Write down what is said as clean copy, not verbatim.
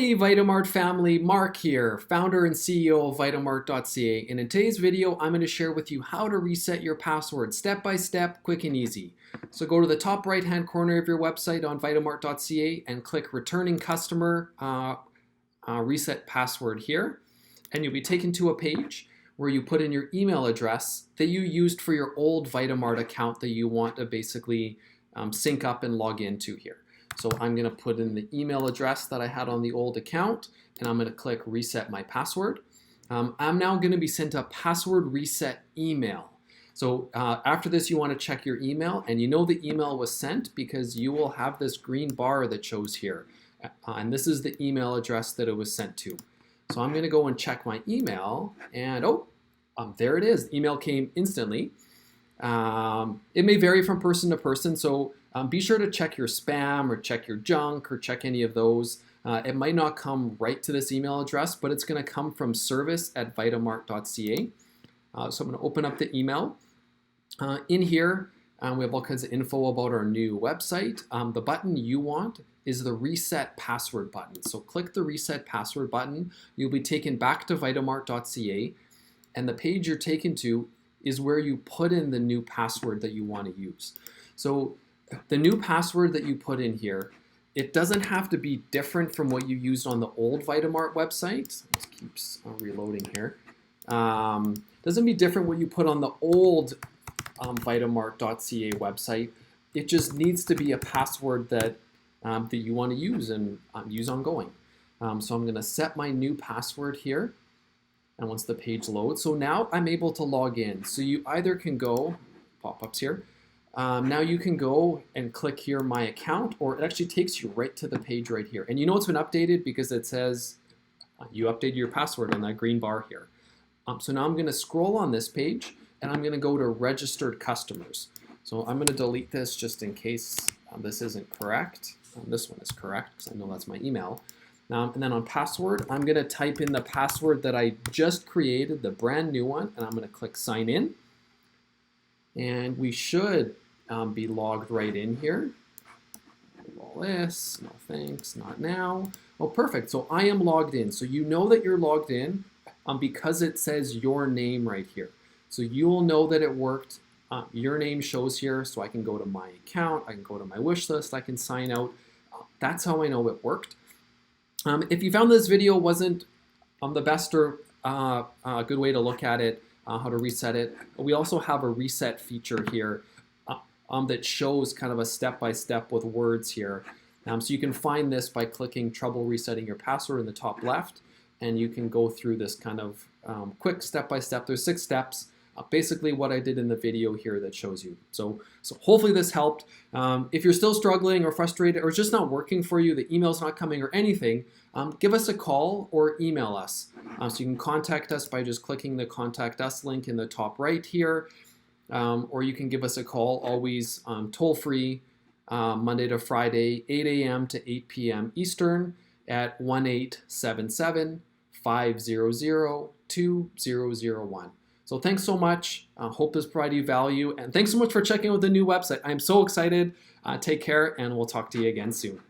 Hey Vitamart family, Mark here, founder and CEO of Vitamart.ca, and in today's video I'm going to share with you how to reset your password step by step, quick and easy. So go to the top right hand corner of your website on Vitamart.ca and click returning customer reset password here, and you'll be taken to a page where you put in your email address that you used for your old Vitamart account that you want to basically sync up and log into here. So I'm going to put in the email address that I had on the old account, and I'm going to click reset my password. I'm now going to be sent a password reset email. So after this, you want to check your email, and you know the email was sent because you will have this green bar that shows here. And this is the email address that it was sent to. So I'm going to go and check my email, and there it is. The email came instantly. It may vary from person to person, so be sure to check your spam or check your junk or check any of those. It might not come right to this email address, but it's going to come from service@vitamart.ca. So I'm going to open up the email. In here, we have all kinds of info about our new website. The button you want is the reset password button. So click the reset password button. You'll be taken back to Vitamart.ca, and the page you're taken to is where you put in the new password that you want to use. So the new password that you put in here, it doesn't have to be different from what you used on the old Vitamart website. It keeps reloading here. Doesn't be different what you put on the old Vitamart.ca website. It just needs to be a password that you want to use and use ongoing. So I'm going to set my new password here. And once the page loads, so now I'm able to log in. So you either can go, pop-ups here, now you can go and click here, my account, or it actually takes you right to the page right here. And you know it's been updated because it says you updated your password on that green bar here. So now I'm going to scroll on this page, and I'm going to go to registered customers. So I'm going to delete this just in case this isn't correct. This one is correct because I know that's my email. And then on password, I'm going to type in the password that I just created, the brand new one, and I'm going to click sign in. And we should be logged right in here. All this, no thanks, not now. Oh, perfect. So I am logged in. So you know that you're logged in because it says your name right here. So you will know that it worked. Your name shows here, so I can go to my account, I can go to my wish list, I can sign out. That's how I know it worked. If you found this video wasn't the best or a good way to look at it, how to reset it, we also have a reset feature here that shows kind of a step-by-step with words here. So you can find this by clicking trouble resetting your password in the top left, and you can go through this kind of quick step-by-step. There's 6 steps. Basically what I did in the video here that shows you. So hopefully this helped. If you're still struggling or frustrated or it's just not working for you, the email's not coming or anything, give us a call or email us. So you can contact us by just clicking the contact us link in the top right here, or you can give us a call, always toll free, Monday to Friday, 8 a.m. to 8 p.m. Eastern at 1-877-500-2001. So thanks so much. Hope this provided you value. And thanks so much for checking out the new website. I'm so excited. Take care, and we'll talk to you again soon.